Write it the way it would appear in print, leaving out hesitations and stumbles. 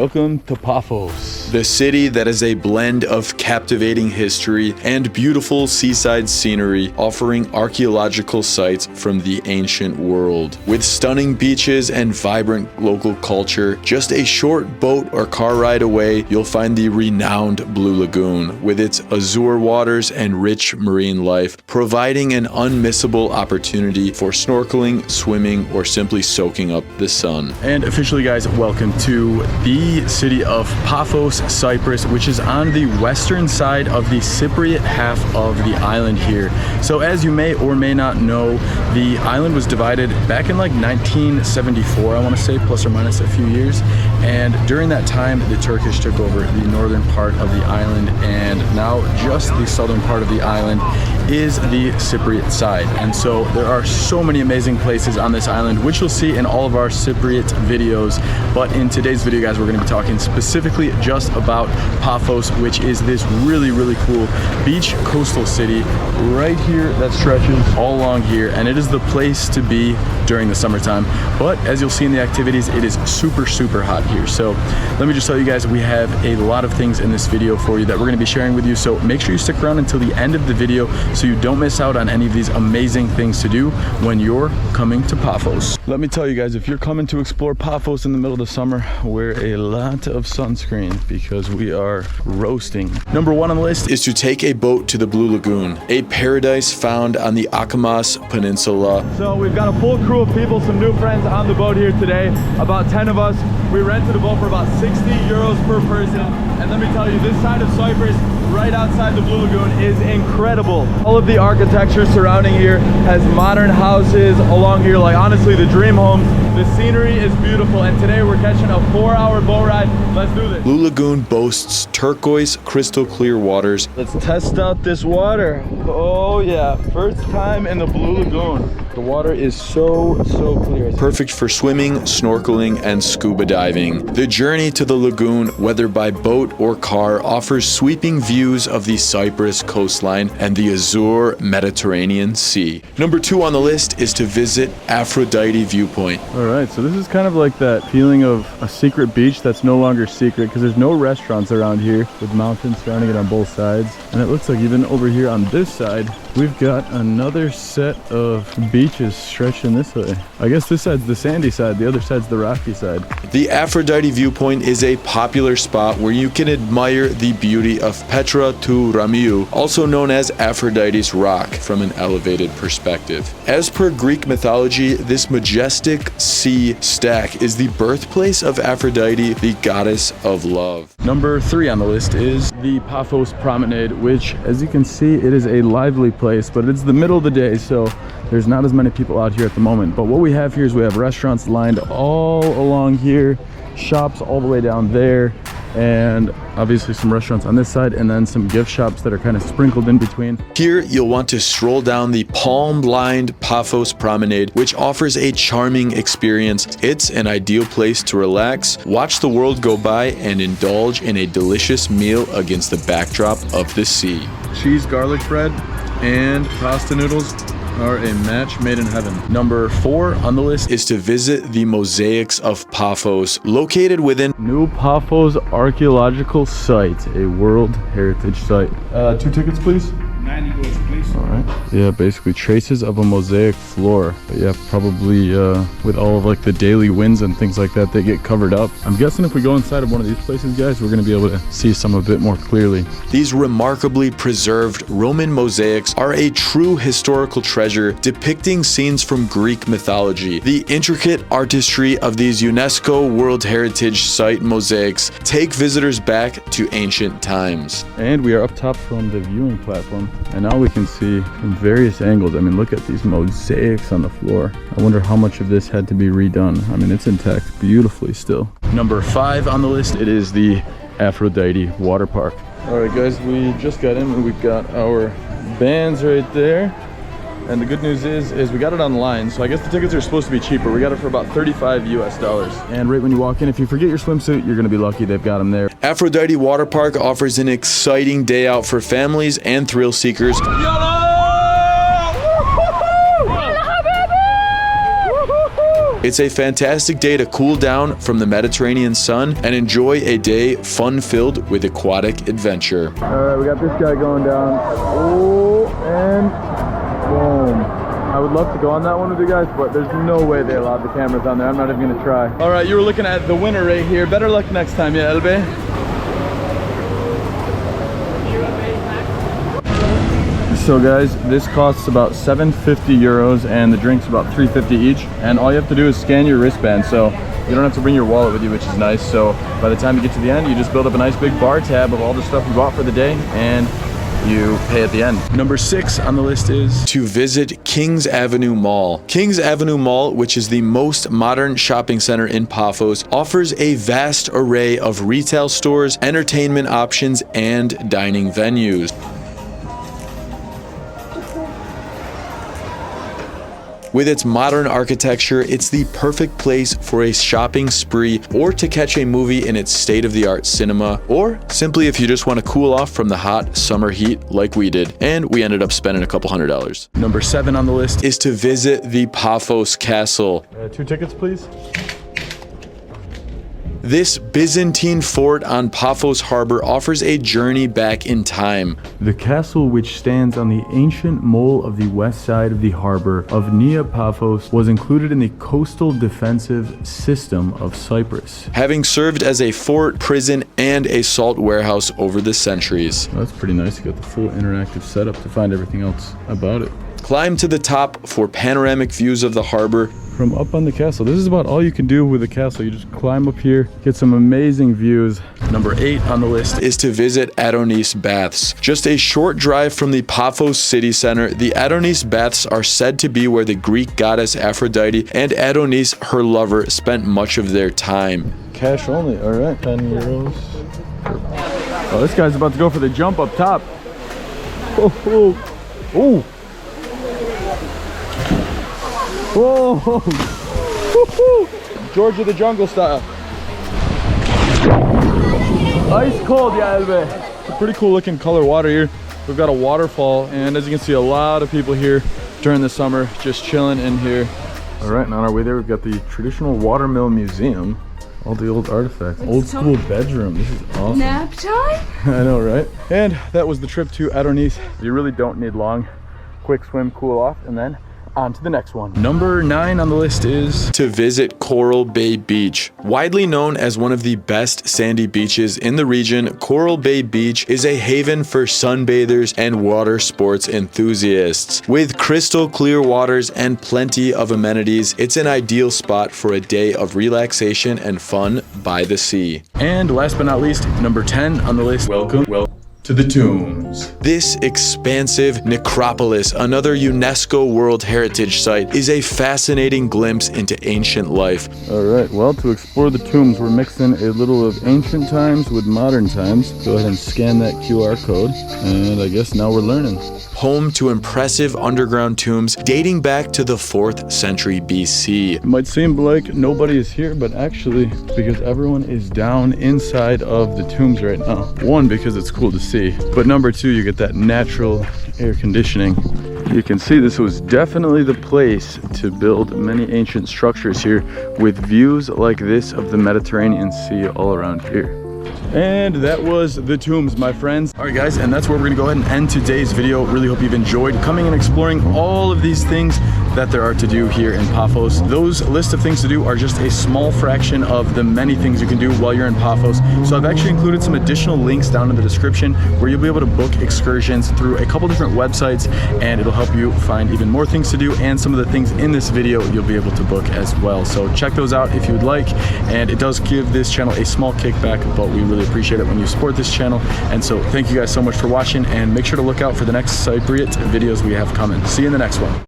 Welcome to Paphos, the city that is a blend of captivating history and beautiful seaside scenery, offering archaeological sites from the ancient world. With stunning beaches and vibrant local culture, just a short boat or car ride away, you'll find the renowned Blue Lagoon, with its azure waters and rich marine life, providing an unmissable opportunity for snorkeling, swimming, or simply soaking up the sun. And officially, guys, welcome to the city of Paphos, Cyprus, which is on the western side of the Cypriot half of the island here. So as you may or may not know, the island was divided back in like 1974, I want to say, plus or minus a few years. And during that time, the Turkish took over the northern part of the island, and now just the southern part of the island is the Cypriot side. And so there are so many amazing places on this island, which you'll see in all of our Cypriot videos. But in today's video, guys, we're going to be talking specifically just about Paphos, which is this really, really cool beach coastal city right here that stretches all along here. And it is the place to be during the summertime. But as you'll see in the activities, it is super, super hot here. So let me just tell you guys, we have a lot of things in this video for you that we're going to be sharing with you. So make sure you stick around until the end of the video so you don't miss out on any of these amazing things to do when you're coming to Paphos. Let me tell you guys, if you're coming to explore Paphos in the middle of the summer, wear a lot of sunscreen because we are roasting. Number one on the list is to take a boat to the Blue Lagoon, a paradise found on the Akamas Peninsula. So we've got a full crew of people, some new friends on the boat here today, about 10 of us. We rented a boat for about 60 euros per person. And let me tell you, this side of Cyprus, right outside the Blue Lagoon, is incredible. All of the architecture surrounding here has modern houses along here, like honestly the dream homes. The scenery is beautiful, and today we're catching a 4-hour boat ride. Let's do this. Blue Lagoon boasts turquoise, crystal clear waters. Let's test out this water. Oh yeah, first time in the Blue Lagoon. The water is so clear. Perfect for swimming, snorkeling, and scuba diving. The journey to the lagoon, whether by boat or car, offers sweeping views of the Cyprus coastline and the azure Mediterranean Sea. Number two on the list is to visit Aphrodite Viewpoint. All right, so this is kind of like that feeling of a secret beach that's no longer secret, because there's no restaurants around here, with mountains surrounding it on both sides. And it looks like even over here on this side, we've got another set of beaches stretching this way. I guess this side's the sandy side, the other side's the rocky side. The Aphrodite Viewpoint is a popular spot where you can admire the beauty of Petra tou Ramiou, also known as Aphrodite's Rock, from an elevated perspective. As per Greek mythology, this majestic sea stack is the birthplace of Aphrodite, the goddess of love. Number three on the list is the Paphos Promenade, which, as you can see, it is a lively place, but it's the middle of the day, so there's not as many people out here at the moment. But what we have here is we have restaurants lined all along here, shops all the way down there, and obviously some restaurants on this side, and then some gift shops that are kind of sprinkled in between. Here you'll want to stroll down the palm-lined Paphos Promenade, which offers a charming experience. It's an ideal place to relax, watch the world go by, and indulge in a delicious meal against the backdrop of the sea. Cheese garlic bread and pasta noodles are a match made in heaven. Number four on the list is to visit the MOSAICS of Paphos, located within New Paphos Archaeological Site, a World Heritage Site. 2 tickets, please. 90 goes, please. All right. Yeah, basically traces of a mosaic floor. But yeah, probably with all of like the daily winds and things like that, they get covered up. I'm guessing if we go inside of one of these places, guys, we're gonna be able to see some a bit more clearly. These remarkably preserved Roman mosaics are a true historical treasure, depicting scenes from Greek mythology. The intricate artistry of these UNESCO World Heritage Site mosaics take visitors back to ancient times. And we are up top from the viewing platform, and now we can see from various angles. I mean, look at these mosaics on the floor. I wonder how much of this had to be redone. I mean, it's intact beautifully still. Number 5 on the list, it is the Aphrodite water park. All right, guys, we just got in and we've got our bands right there. And the good news is we got it online, so I guess the tickets are supposed to be cheaper. We got it for about $35 US. And right when you walk in, if you forget your swimsuit, you're gonna be lucky they've got them there. Aphrodite Water Park offers an exciting day out for families and thrill seekers. It's a fantastic day to cool down from the Mediterranean sun and enjoy a day fun-filled with aquatic adventure. All right, we got this guy going down. Oh, and boom. I would love to go on that one with you guys, but there's no way they allowed the cameras on there. I'm not even gonna try. All right, you were looking at the winner right here. Better luck next time, yeah, Elbe? So guys, this costs about 750 euros and the drink's about 350 each. And all you have to do is scan your wristband. So you don't have to bring your wallet with you, which is nice. So by the time you get to the end, you just build up a nice big bar tab of all the stuff you bought for the day and you pay at the end. Number 6 on the list is to visit Kings Avenue Mall. Kings Avenue Mall, which is the most modern shopping center in Paphos, offers a vast array of retail stores, entertainment options, and dining venues. With its modern architecture, it's the perfect place for a shopping spree or to catch a movie in its state-of-the-art cinema, or simply if you just want to cool off from the hot summer heat like we did, and we ended up spending a couple $100. Number 7 on the list is to visit the Paphos Castle. 2 tickets, please. This Byzantine fort on Paphos Harbor offers a journey back in time. The castle, which stands on the ancient mole of the west side of the harbor of Nea Paphos, was included in the coastal defensive system of Cyprus, having served as a fort, prison, and a salt warehouse over the centuries. Well, that's pretty nice. You got the full interactive setup to find everything else about it. Climb to the top for panoramic views of the harbor from up on the castle. This is about all you can do with the castle. You just climb up here, get some amazing views. Number 8 on the list is to visit ADONIS baths. Just a short drive from the Paphos city center, the ADONIS baths are said to be where the Greek goddess Aphrodite and Adonis, her lover, spent much of their time. Cash only, all right, 10 euros. Oh, this guy's about to go for the jump up top. Oh, oh, oh. Whoa! George of the Jungle style. Ice cold, yeah, Elbe. It's a pretty cool looking color water here. We've got a waterfall, and as you can see, a lot of people here during the summer just chilling in here. All right, and on our way there, we've got the traditional watermill museum. All the old artifacts. Old school bedroom. This is awesome. Nap time? I know, right? And that was the trip to ADONIS. You really don't need long. Quick swim, cool off, and then on to the next one. Number 9 on the list is to visit Coral Bay Beach. Widely known as one of the best sandy beaches in the region, Coral Bay Beach is a haven for sunbathers and water sports enthusiasts. With crystal clear waters and plenty of amenities, it's an ideal spot for a day of relaxation and fun by the sea. And last but not least, number 10 on the list. Welcome to the tombs. This expansive necropolis, another UNESCO World Heritage Site, is a fascinating glimpse into ancient life. All right, well, to explore the tombs, we're mixing a little of ancient times with modern times. Go ahead and scan that QR code, and I guess now we're learning. Home to impressive underground tombs dating back to the 4th century BC. It might seem like nobody is here, but actually, it's because everyone is down inside of the tombs right now. 1, because it's cool to see, but number 2, you get that natural air conditioning. You can see this was definitely the place to build many ancient structures here with views like this of the Mediterranean Sea all around here. And that was the tombs, my friends. All right, guys, and that's where we're gonna go ahead and end today's video. Really hope you've enjoyed coming and exploring all of these things that there are to do here in Paphos. Those list of things to do are just a small fraction of the many things you can do while you're in Paphos. So I've actually included some additional links down in the description where you'll be able to book excursions through a couple different websites, and it'll help you find even more things to do, and some of the things in this video you'll be able to book as well. So check those out if you would like, and it does give this channel a small kickback, but we really appreciate it when you support this channel. And so thank you guys so much for watching, and make sure to look out for the next Cypriot videos we have coming. See you in the next one.